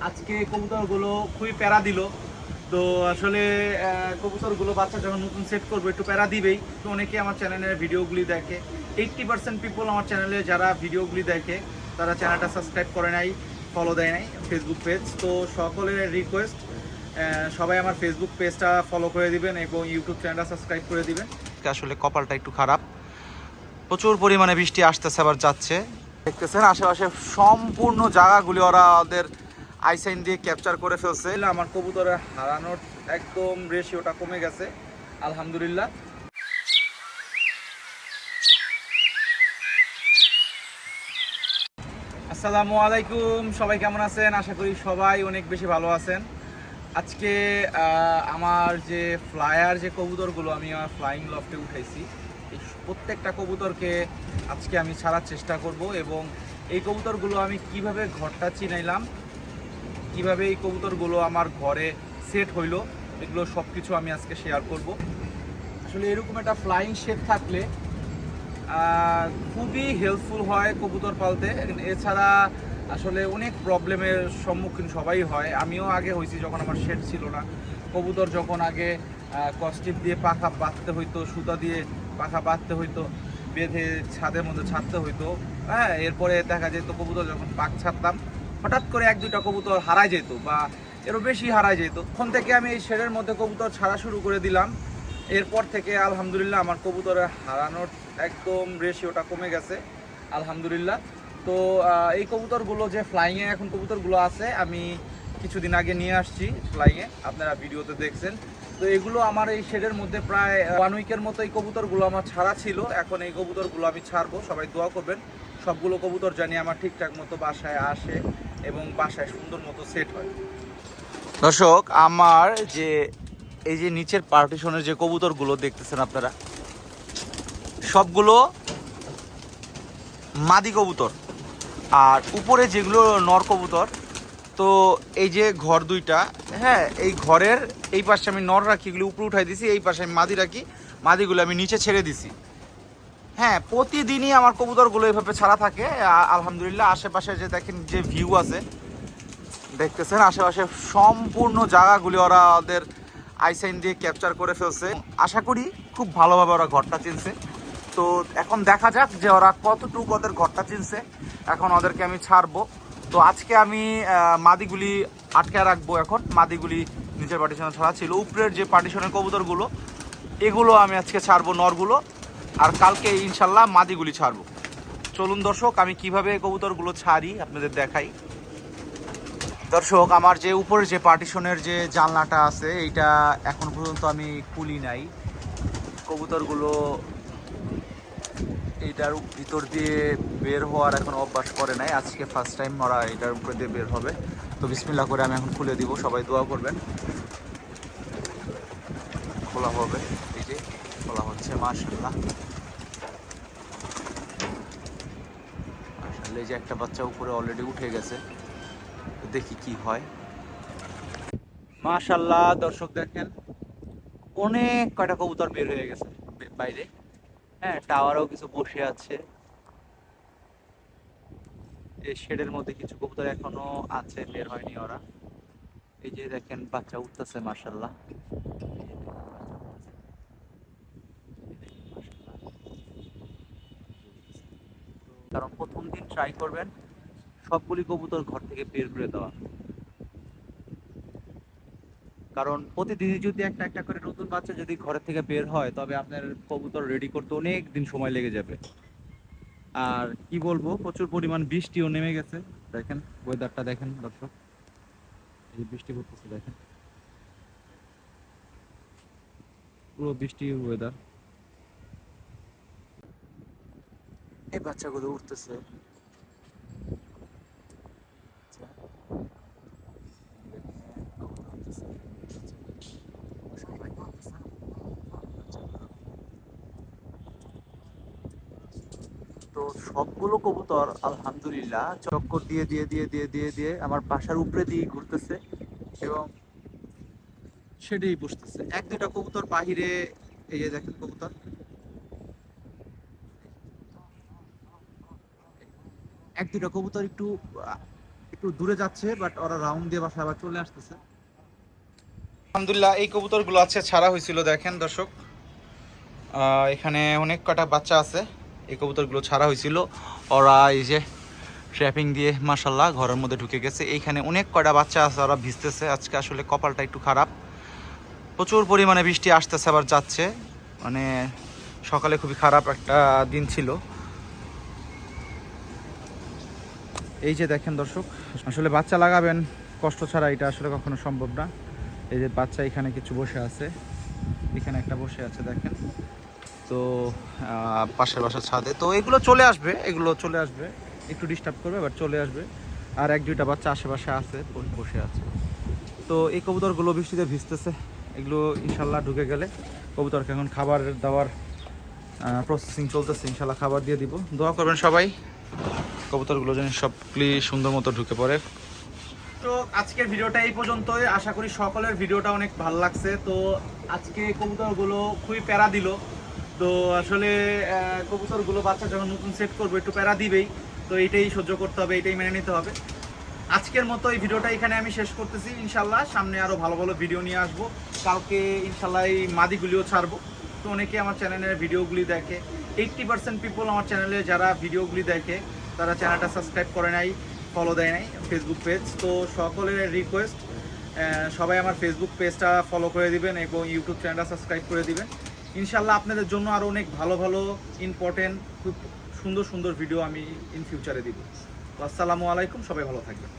আজকে কবুতরগুলো খুবই প্যারা দিল। তো আসলে কবুতরগুলো বাচ্চা যখন নতুন সেট করবো একটু প্যারা দিবেই। তো অনেকে আমার চ্যানেলের ভিডিওগুলি দেখে, 80% পিপল আমার চ্যানেলে যারা ভিডিওগুলি দেখে তারা চ্যানেলটা সাবস্ক্রাইব করে নাই, ফলো দেয় নাই ফেসবুক পেজ। তো সকলের রিকোয়েস্ট, সবাই আমার ফেসবুক পেজটা ফলো করে দিবেন এবং ইউটিউব চ্যানেলটা সাবস্ক্রাইব করে দিবেন। আসলে কপালটা একটু খারাপ, প্রচুর পরিমাণে বৃষ্টি আসতেছে আবার যাচ্ছে। দেখতেছেন আশেপাশে সম্পূর্ণ জায়গাগুলি ওরা ওদের আইসাইন দিয়ে ক্যাপচার করে ফেলছে। আমার কবুতরের হারানোর একদম রেশিওটা কমে গেছে আলহামদুলিল্লাহ। আসসালামু আলাইকুম, সবাই কেমন আছেন? আশা করি সবাই অনেক বেশি ভালো আছেন। আজকে আমার যে ফ্লায়ার যে কবুতরগুলো আমি আমার ফ্লাইং লফটে উঠাইছি, এই প্রত্যেকটা কবুতরকে আজকে আমি ছাড়ার চেষ্টা করব এবং এই কবুতরগুলো আমি কিভাবে ঘরটা চিনাইলাম, কিভাবে এই কবুতরগুলো আমার ঘরে সেট হইলো, এগুলো সব কিছু আমি আজকে শেয়ার করব। আসলে এরকম একটা ফ্লাইং শেপ থাকলে খুবই হেল্পফুল হয় কবুতর পালতে। এছাড়া আসলে অনেক প্রবলেমের সম্মুখীন সবাই হয়, আমিও আগে হয়েছি যখন আমার শেড ছিল না। কবুতর যখন আগে কস্টিপ দিয়ে পাখা বাঁধতে হইতো, সুতা দিয়ে পাখা বাঁধতে হইতো, বেঁধে ছাদের মধ্যে ছাড়তে হইতো। হ্যাঁ, এরপরে দেখা যেত কবুতর যখন পাক ছাড়তাম হঠাৎ করে এক দুইটা কবুতর হারায় যেত বা এরও বেশি হারায় যেত। তখন থেকে আমি এই শেডের মধ্যে কবুতর ছাড়া শুরু করে দিলাম। এরপর থেকে আলহামদুলিল্লাহ আমার কবুতরের হারানোর একদম রেশিওটা কমে গেছে আলহামদুলিল্লাহ। তো এই কবুতরগুলো যে ফ্লাইংয়ে এখন কবুতরগুলো আছে, আমি কিছুদিন আগে নিয়ে আসছি ফ্লাইংয়ে, আপনারা ভিডিওতে দেখছেন। তো এগুলো আমার এই শেডের মধ্যে প্রায় 1 উইকের মতো এই কবুতরগুলো আমার ছাড়া ছিল। এখন এই কবুতরগুলো আমি ছাড়বো, সবাই দোয়া করবেন সবগুলো কবুতর জানি আমার ঠিকঠাক মতো বাসায় আসে এবং বাসায় সুন্দর মতো সেট হয়। দর্শক, আমার যে এই যে নিচের পার্টিশনের যে কবুতরগুলো দেখতেছেন আপনারা, সবগুলো মাদি কবুতর, আর উপরে যেগুলো নর কবুতর। তো এই যে ঘর দুইটা, হ্যাঁ, এই ঘরের এই পাশে আমি নর রাখি, এগুলো উপরে উঠাই দিছি, এই পাশে আমি মাদি রাখি, মাদিগুলো আমি নিচে ছেড়ে দিছি। হ্যাঁ, প্রতিদিনই আমার কবুতরগুলো এইভাবে ছাড়া থাকে আলহামদুলিল্লাহ। আশেপাশে যে দেখেন যে ভিউ আছে, দেখতেছেন আশেপাশে সম্পূর্ণ জায়গাগুলি ওরা ওদের আইসাইন দিয়ে ক্যাপচার করে ফেলছে। আশা করি খুব ভালোভাবে ওরা ঘরটা চিনছে। তো এখন দেখা যাক যে ওরা কতটুকু ওদের ঘরটা চিনছে। এখন ওদেরকে আমি ছাড়বো। তো আজকে আমি মাদিগুলি আটকে রাখবো। এখন মাদিগুলি নিচের পার্টিশনে ছাড়া ছিল, উপরের যে পার্টিশনের কবুতরগুলো এগুলো আমি আজকে ছাড়বো, নরগুলো। আর কালকে ইনশাল্লাহ মাদিগুলি ছাড়বো। চলুন দর্শক, আমি কিভাবে কবুতরগুলো ছাড়ি আপনাদের দেখাই। দর্শক, আমার যে উপরের যে পার্টিশনের যে জানলাটা আছে এইটা এখন পর্যন্ত আমি খুলি নাই। কবুতরগুলো এইটার ভিতর দিয়ে বের হওয়ার এখন অভ্যাস করে নাই, আজকে ফার্স্ট টাইম ওরা এটার উপরে দিয়ে বের হবে। তো বিসমিল্লাহ করে আমি এখন খুলে দিব, সবাই দোয়া করবেন। খোলা হবে, এই যে খোলা হচ্ছে। মাশাআল্লাহ, মাশাআল্লাহ। এই যে একটা বাচ্চা উপরে অলরেডি উঠে গেছে, দেখি কি হয়। মাশাআল্লাহ দর্শক, দেখেন অনেক কয়টা কবুতর বের হয়ে গেছে বাইরে। হ্যাঁ, টাওয়ারও কিছু বসে আছে, এই শেডের মধ্যে কিছু কবুতর এখনো আছে, বের হয়নি ওরা। এই যে দেখেন বাচ্চা উঠতেছে মাশাআল্লাহ। কারণ প্রথম দিন ট্রাই করবেন সবগুলি কবুতর ঘর থেকে বের করে দেওয়া, কারণ প্রতিদিনই যদি একটা একটা করে নতুন বাচ্চা যদি ঘরের থেকে বের হয় তবে আপনার কবুতর রেডি করতে অনেক দিন সময় লেগে যাবে। আর কি বলবো, প্রচুর পরিমাণ বৃষ্টিও নেমে গেছে। দেখেন ওয়েদারটা দেখেন দর্শক, এই বৃষ্টি পড়তেছে, দেখেন পুরো বৃষ্টি ওয়েদার। এই বাচ্চাগুলো উঠতেছে। তো সবগুলো কবুতর আলহামদুলিল্লাহ চক্কর দিয়ে দিয়ে দিয়ে দিয়ে দিয়ে দিয়ে আমার বাসার উপরে দিয়ে ঘুরতেছে এবং সেটাই বসতেছে। এক দুইটা কবুতর বাহিরে, এই যে দেখেন কবুতর, এক দুইটা কবুতর একটু একটু দূরে যাচ্ছে, বাট ওরা রাউন্ড দিয়ে বাসায় আবার চলে আসতেছে। আলহামদুলিল্লাহ এই কবুতরগুলো আছে ছাড়া হয়েছিল, দেখেন দর্শক এখানে অনেক কটা বাচ্চা আছে। এই কবুতরগুলো ছাড়া হয়েছিল, ওরা এই যে ট্র্যাপিং দিয়ে মাশাল্লাহ ঘরের মধ্যে ঢুকে গেছে। এইখানে অনেক কটা বাচ্চা আছে, ওরা ভিজতেছে। আজকে আসলে কপালটা একটু খারাপ, প্রচুর পরিমাণে বৃষ্টি আসতেছে আবার যাচ্ছে, মানে সকালে খুবই খারাপ একটা দিন ছিল। এই যে দেখেন দর্শক, আসলে বাচ্চা লাগাবেন কষ্ট ছাড়া এটা আসলে কখনো সম্ভব না। এই যে বাচ্চা এখানে কিছু বসে আছে, এখানে একটা বসে আছে দেখেন, তো পাশের বাসার ছাদে। তো এগুলো চলে আসবে, এগুলো চলে আসবে, একটু ডিস্টার্ব করবে বাট চলে আসবে। আর এক দুইটা বাচ্চা আশেপাশে আছে, বসে আছে। তো এই কবুতরগুলো বৃষ্টিতে ভিজতেছে, এগুলো ইনশাল্লাহ ঢুকে গেলে কবুতরকে এখন খাবার দাবার প্রসেসিং চলতেছে, ইনশাল্লাহ খাবার দিয়ে দিব। দোয়া করবেন সবাই কবুতরগুলো যেন সবগুলি সুন্দর মতো ঢুকে পড়ে। তো আজকের ভিডিওটা এই পর্যন্তই, আশা করি সকলের ভিডিওটা অনেক ভালো লাগছে। তো আজকে কবুতরগুলো খুবই প্যারা দিল। তো আসলে কবুতরগুলো বাচ্চা যখন নতুন সেট করবো একটু প্যারা দিবেই, তো এইটাই সহ্য করতে হবে, এইটাই মেনে নিতে হবে। আজকের মতো এই ভিডিওটা এখানে আমি শেষ করতেছি। ইনশাল্লাহ সামনে আরও ভালো ভালো ভিডিও নিয়ে আসবো। কালকে ইনশাল্লাহ এই মাদিগুলিও ছাড়বো। তো অনেকে আমার চ্যানেলের ভিডিওগুলি দেখে, 80% পিপল আমার চ্যানেলে যারা ভিডিওগুলি দেখে তারা চ্যানেলটা সাবস্ক্রাইব করে নাই, ফলো দেয় নাই ফেসবুক পেজ। তো সকলের রিকোয়েস্ট সবাই আমার ফেসবুক পেজটা ফলো করে দিবেন এবং ইউটিউব চ্যানেলটা সাবস্ক্রাইব করে দিবেন। ইনশাল্লাহ আপনাদের জন্য আরও অনেক ভালো ভালো ইম্পর্টেন্ট খুব সুন্দর সুন্দর ভিডিও আমি ইন ফিউচারে দিব। তো আসসালামু আলাইকুম, সবাই ভালো থাকবেন।